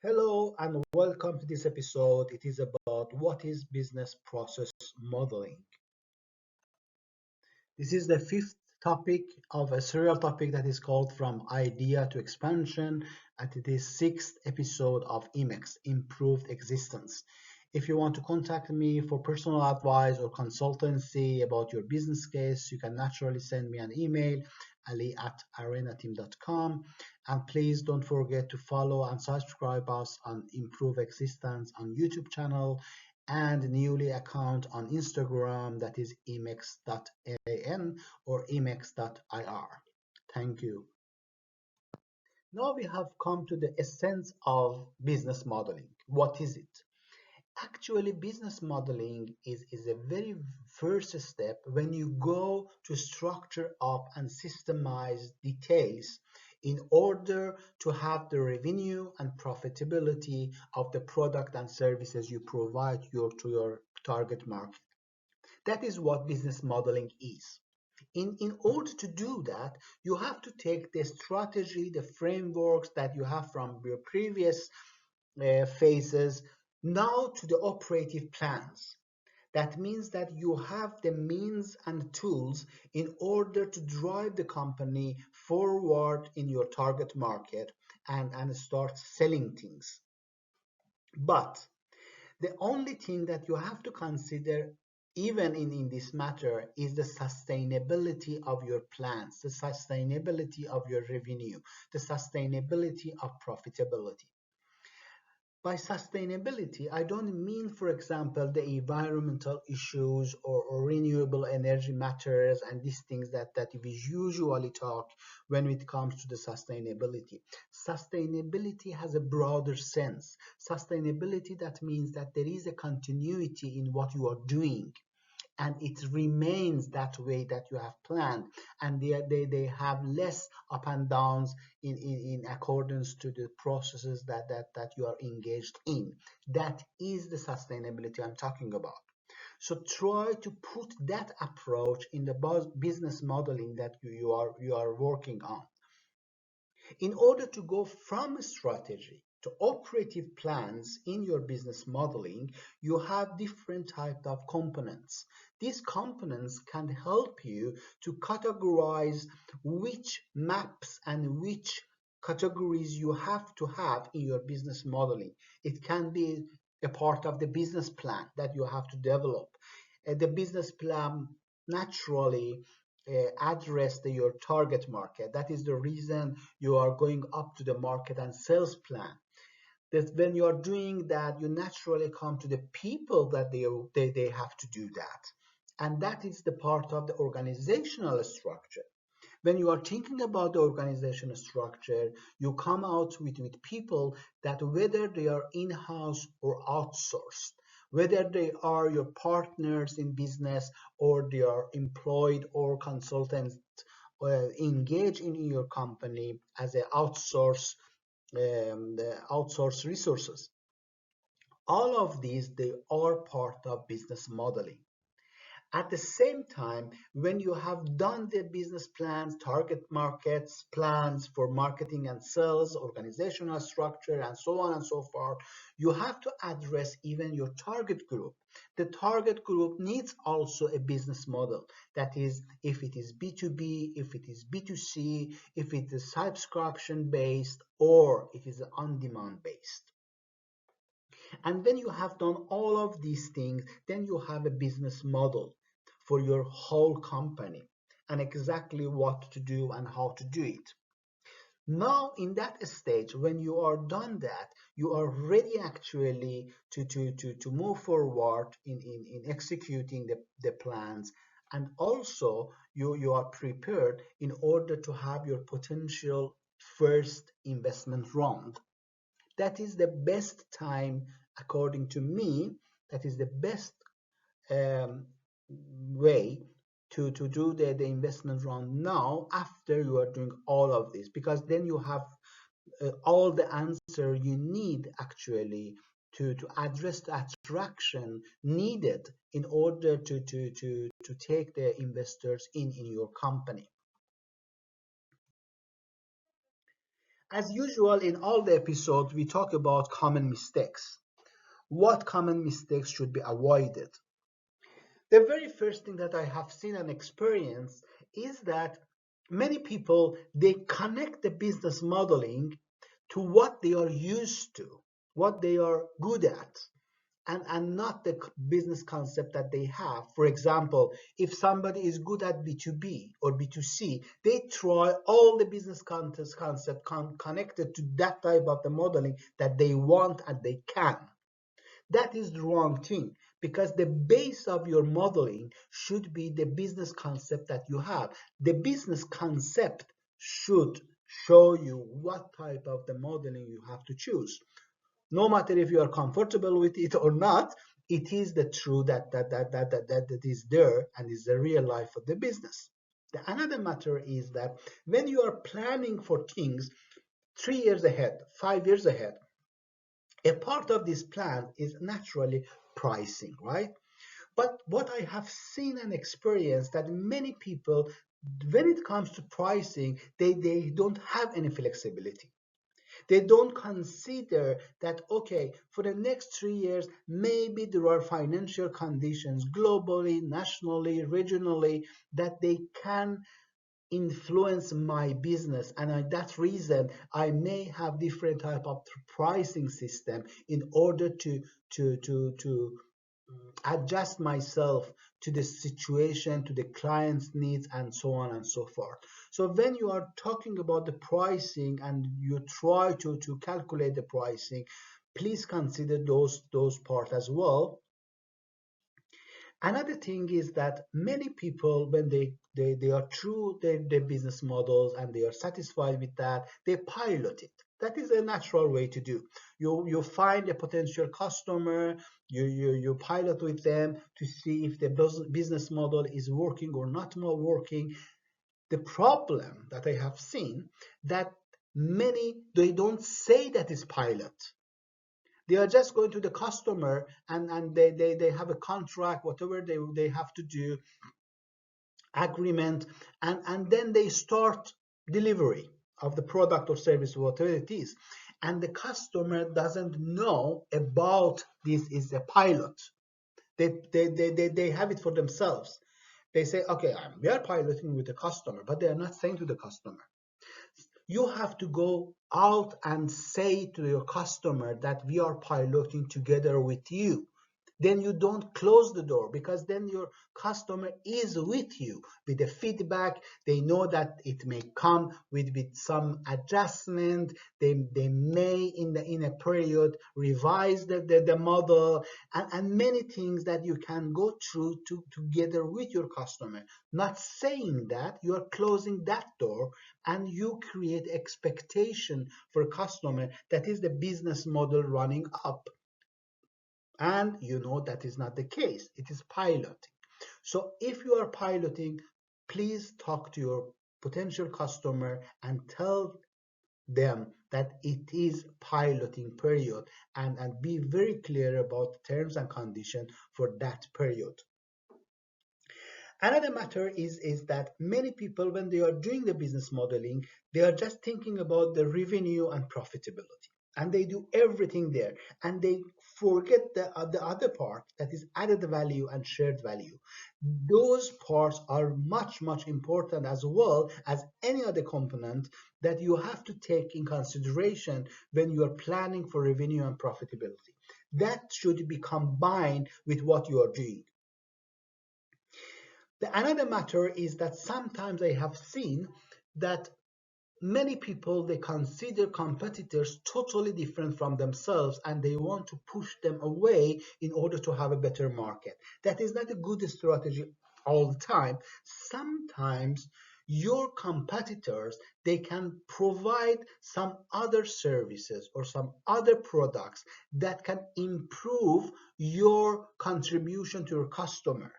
Hello and welcome to this episode. It is about what is business process modeling. This is the fifth topic of a serial topic that is called From Idea to Expansion, and it is sixth episode of IMEX, Improved Existence. If you want to contact me for personal advice or consultancy about your business case, you can naturally send me an email, ali@arenateam.com. And please don't forget to follow and subscribe us on Improve Existence on YouTube channel and newly account on Instagram that is emex.an or emex.ir. Thank you. Now we have come to the essence of business modeling. What is it? Actually, business modeling is a very first step when you go to structure up and systemize details in order to have the revenue and profitability of the product and services you provide to your target market. That is what business modeling is. In order to do that, you have to take the strategy, the frameworks that you have from your previous phases now to the operative plans. That means that you have the means and tools in order to drive the company forward in your target market and start selling things. But the only thing that you have to consider even in this matter is the sustainability of your plans, the sustainability of your revenue, the sustainability of profitability. By sustainability, I don't mean, for example, the environmental issues or renewable energy matters and these things that we usually talk when it comes to the sustainability. Sustainability has a broader sense. Sustainability, that means that there is a continuity in what you are doing, and it remains that way that you have planned, and they have less up and downs in accordance to the processes that you are engaged in. That is the sustainability I'm talking about. So try to put that approach in the business modeling that you are working on. In order to go from strategy to operative plans in your business modeling, you have different types of components. These components can help you to categorize which maps and which categories you have to have in your business modeling. It can be a part of the business plan that you have to develop. The business plan naturally address your target market. That is the reason you are going up to the market and sales plan. That when you are doing that, you naturally come to the people that they have to do that. And that is the part of the organizational structure. When you are thinking about the organizational structure, you come out with people that whether they are in-house or outsourced, whether they are your partners in business or they are employed or consultants engaged in your company as an the outsource resources. All of these, they are part of business modeling. At the same time, when you have done the business plans, target markets, plans for marketing and sales, organizational structure, and so on and so forth, you have to address even your target group. The target group needs also a business model. That is, if it is B2B, if it is B2C, if it is subscription based, or it is on-demand based. And when you have done all of these things, then you have a business model for your whole company and exactly what to do and how to do it. Now, in that stage, when you are done that, you are ready actually to move forward in executing the plans. And also, you are prepared in order to have your potential first investment round. That is the best time, according to me, that is the best um, way to do the investment round now after you are doing all of this, because then you have all the answer you need actually to address the attraction needed in order to take the investors in your company. As usual, in all the episodes, we talk about common mistakes. What common mistakes should be avoided? The very first thing that I have seen and experienced is that many people, they connect the business modeling to what they are used to, what they are good at, and not the business concept that they have. For example, if somebody is good at B2B or B2C, they try all the business concept connected to that type of the modeling that they want and they can. That is the wrong thing, because the base of your modeling should be the business concept that you have. The business concept should show you what type of the modeling you have to choose. No matter if you are comfortable with it or not, it is the truth that is there and is the real life of the business. The another matter is that when you are planning for things 3 years ahead, 5 years ahead, a part of this plan is naturally pricing, right? But what I have seen and experienced that many people, when it comes to pricing, they don't have any flexibility. They don't consider that, okay, for the next 3 years, maybe there are financial conditions globally, nationally, regionally, that they can influence my business, and that reason I may have different type of pricing system in order to adjust myself to the situation, to the client's needs, and so on and so forth. So when you are talking about the pricing and you try to calculate the pricing, please consider those parts as well. Another thing is that many people, when they are through their business models and they are satisfied with that, they pilot it. That is a natural way to do. You find a potential customer, you pilot with them to see if the business model is working or not more working. The problem that I have seen, that many, they don't say that it's pilot. They are just going to the customer, and they have a contract, whatever they have to do, agreement, and then they start delivery of the product or service, whatever it is. And the customer doesn't know about this is a pilot. They have it for themselves. They say, okay, we are piloting with the customer, but they are not saying to the customer. You have to go out and say to your customer that we are piloting together with you. Then you don't close the door, because then your customer is with you with the feedback. They know that it may come with some adjustment. They may in a period revise the model, and many things that you can go through together with your customer. Not saying that, you are closing that door, and you create expectation for customer that is the business model running up, and you know that is not the case. It is piloting. So if you are piloting, please talk to your potential customer and tell them that it is piloting period, and be very clear about the terms and conditions for that period. Another matter is that many people, when they are doing the business modeling, they are just thinking about the revenue and profitability, and they do everything there, and they forget the other part, that is added value and shared value. Those parts are much important, as well as any other component that you have to take in consideration when you are planning for revenue and profitability. That should be combined with what you are doing. The another matter is that sometimes I have seen that many people, they consider competitors totally different from themselves, and they want to push them away in order to have a better market. That is not a good strategy all the time. Sometimes your competitors, they can provide some other services or some other products that can improve your contribution to your customer.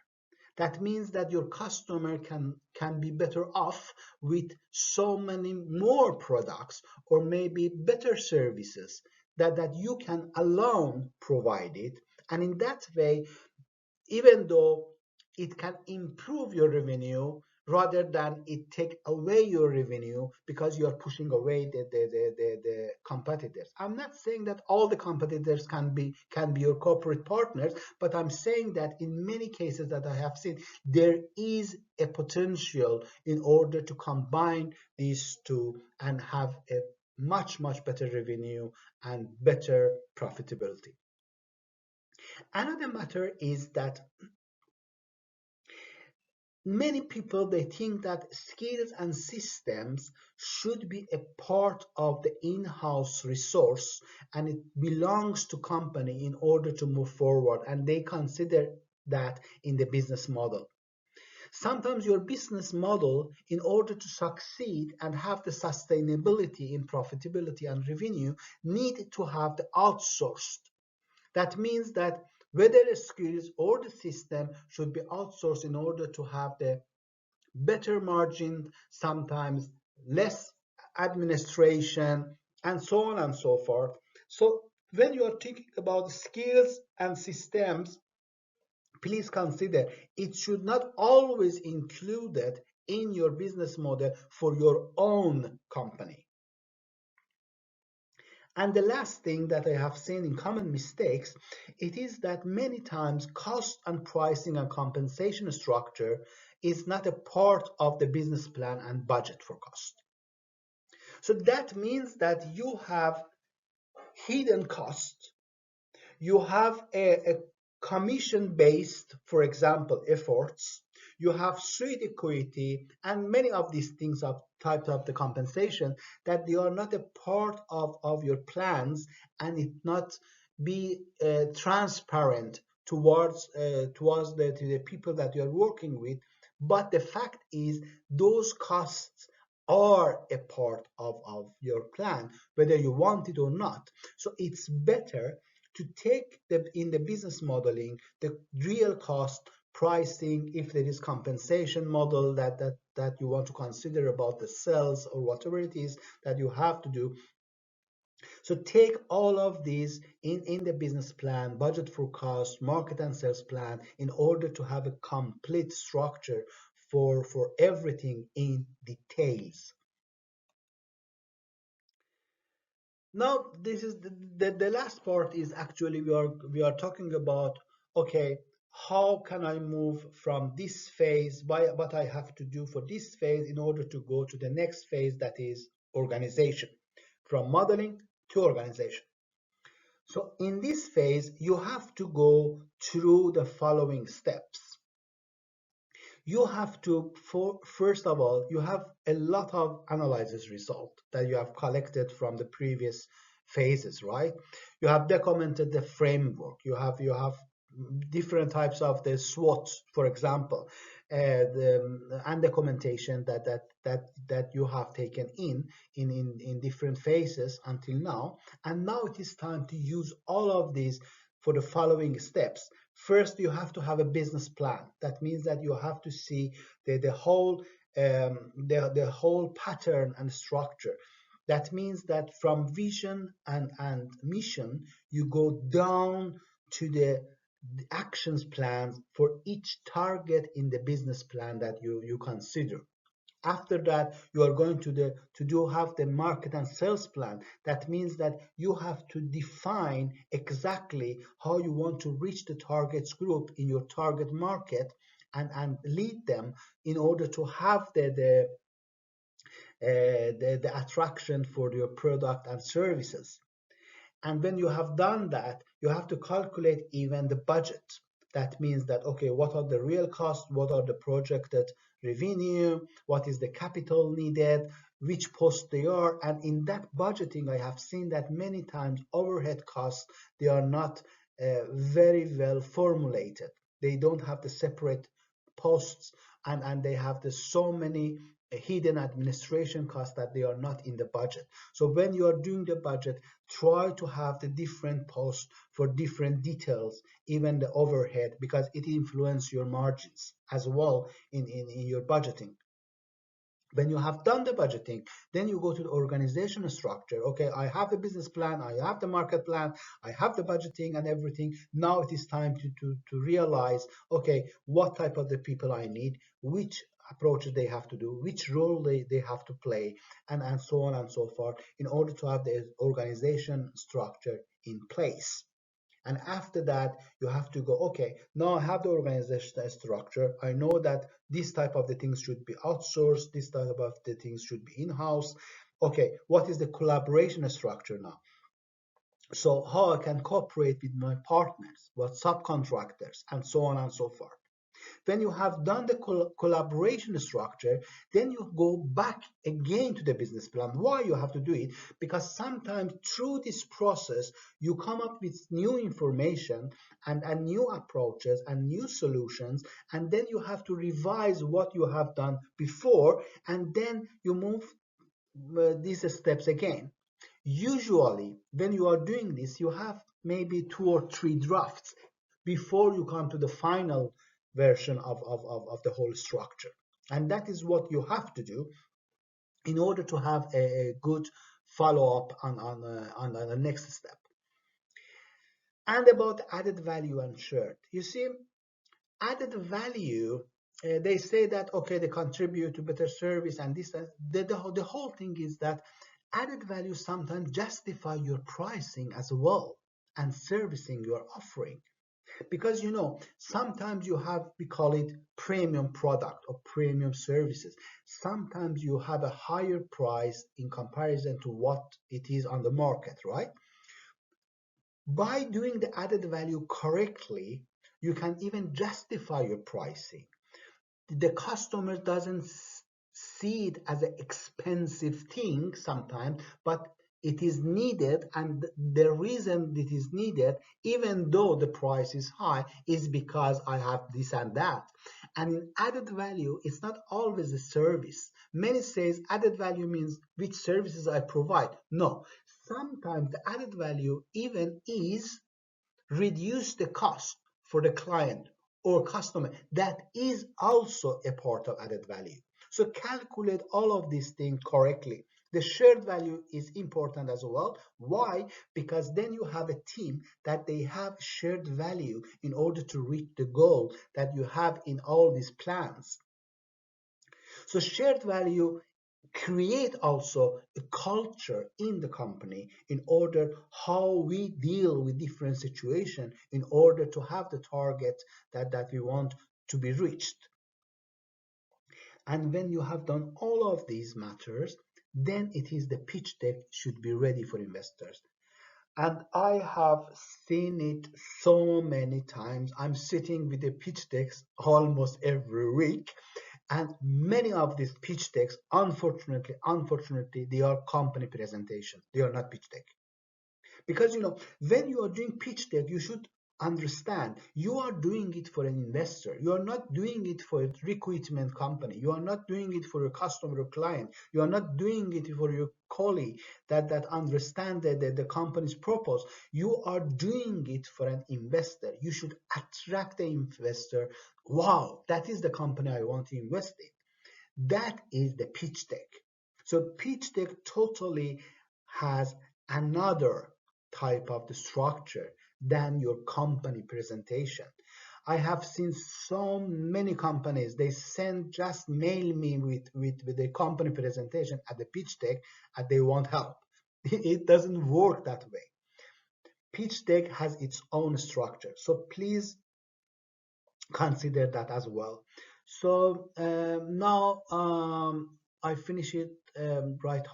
That means that your customer can be better off with so many more products, or maybe better services that you can alone provide it. And in that way, even though it can improve your revenue, rather than it take away your revenue because you are pushing away the competitors. I'm not saying that all the competitors can be your corporate partners, but I'm saying that in many cases that I have seen, there is a potential in order to combine these two and have a much better revenue and better profitability. Another matter is that many people, they think that skills and systems should be a part of the in-house resource and it belongs to company in order to move forward, and they consider that in the business model. Sometimes your business model, in order to succeed and have the sustainability in profitability and revenue, need to have the outsourced. That means that whether the skills or the system should be outsourced in order to have the better margin, sometimes less administration, and so on and so forth. So when you are thinking about skills and systems, please consider it should not always included in your business model for your own company. And the last thing that I have seen in common mistakes, it is that many times cost and pricing and compensation structure is not a part of the business plan and budget for cost. So that means that you have hidden costs, you have a commission-based, for example, efforts, you have sweet equity, and many of these things are types of the compensation that they are not a part of your plans, and it not be transparent towards the people that you are working with. But the fact is, those costs are a part of your plan, whether you want it or not. So it's better to take in the business modeling the real cost pricing, if there is compensation model that you want to consider about the sales or whatever it is that you have to do. So take all of these in the business plan, budget for cost, market and sales plan, in order to have a complete structure for everything in details. Now, this is the last part is actually we are talking about, okay, how can I move from this phase, what I have to do for this phase in order to go to the next phase, that is organization, from modeling to organization. So in this phase, you have to go through the following steps. You have to, first of all, you have a lot of analysis result that you have collected from the previous phases, right? You have documented the framework. You have different types of the SWOT, for example, and documentation that you have taken in different phases until now. And now it is time to use all of these for the following steps. First, you have to have a business plan. That means that you have to see the whole pattern and structure. That means that from vision and mission, you go down to the actions plans for each target in the business plan that you consider. After that, you are going to have the market and sales plan. That means that you have to define exactly how you want to reach the targets group in your target market, and lead them in order to have the attraction for your product and services. And when you have done that, you have to calculate even the budget. That means that, okay, what are the real costs? What are the projected revenue? What is the capital needed? Which posts they are? And in that budgeting, I have seen that many times overhead costs, they are not very well formulated. They don't have the separate posts, and they have so many hidden administration costs that they are not in the budget. So when you are doing the budget, try to have the different posts for different details, even the overhead, because it influences your margins as well in your budgeting. When you have done the budgeting, then you go to the organizational structure. Okay, I have the business plan, I have the market plan, I have the budgeting and everything. Now it is time to realize, okay, what type of the people I need, which approaches they have to do, which role they have to play, and so on and so forth, in order to have the organization structure in place. And after that, you have to go, okay, now I have the organizational structure. I know that this type of the things should be outsourced, this type of the things should be in-house. Okay, what is the collaboration structure now? So how I can cooperate with my partners, what subcontractors, and so on and so forth. When you have done the collaboration structure, then you go back again to the business plan. Why you have to do it? Because sometimes through this process, you come up with new information and new approaches and new solutions, and then you have to revise what you have done before, and then you move these steps again. Usually, when you are doing this, you have maybe 2 or 3 drafts before you come to the final version of the whole structure. And that is what you have to do in order to have a good follow-up on the next step. And about added value and shared. You see, added value, they say that, okay, they contribute to better service and this, the whole thing is that added value sometimes justify your pricing as well and servicing your offering. Because sometimes you have, we call it premium product or premium services. Sometimes you have a higher price in comparison to what it is on the market, right? By doing the added value correctly, you can even justify your pricing. The customer doesn't see it as an expensive thing sometimes, but it is needed, and the reason it is needed, even though the price is high, is because I have this and that. And in added value, it's not always a service. Many says added value means which services I provide. No, sometimes the added value even is reduce the cost for the client or customer. That is also a part of added value. So calculate all of these things correctly. The shared value is important as well. Why? Because then you have a team that they have shared value in order to reach the goal that you have in all these plans. So shared value create also a culture in the company in order how we deal with different situations in order to have the target that we want to be reached. And when you have done all of these matters, then it is the pitch deck should be ready for investors. And I have seen it so many times. I'm sitting with the pitch decks almost every week. And many of these pitch decks, unfortunately, they are company presentation. They are not pitch deck. Because when you are doing pitch deck, you should understand you are doing it for an investor. You are not doing it for a recruitment company. You are not doing it for your customer or client. You are not doing it for your colleague that understand the company's purpose. You are doing it for an investor. You should attract the investor. Wow, that is the company I want to invest in. That is the pitch deck. So pitch deck totally has another type of the structure than your company presentation. I have seen so many companies, they just mail me with a company presentation at the pitch deck and they want help. It doesn't work that way. Pitch deck has its own structure. So please consider that as well. So now I finish it right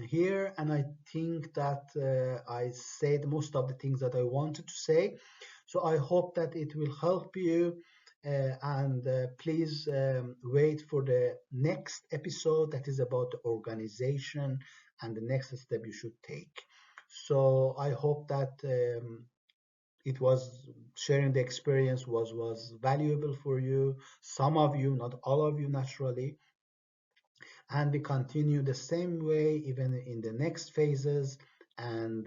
here, and I think that I said most of the things that I wanted to say. So I hope that it will help you, and please wait for the next episode that is about the organization and the next step you should take. So I hope that it was sharing the experience was valuable for you, some of you, not all of you, naturally. And we continue the same way even in the next phases and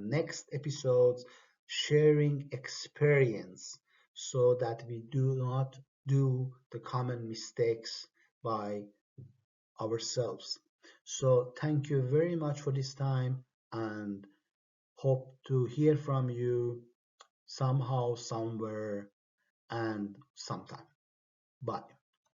next episodes, sharing experience so that we do not do the common mistakes by ourselves. So thank you very much for this time, and hope to hear from you somehow, somewhere, and sometime. Bye.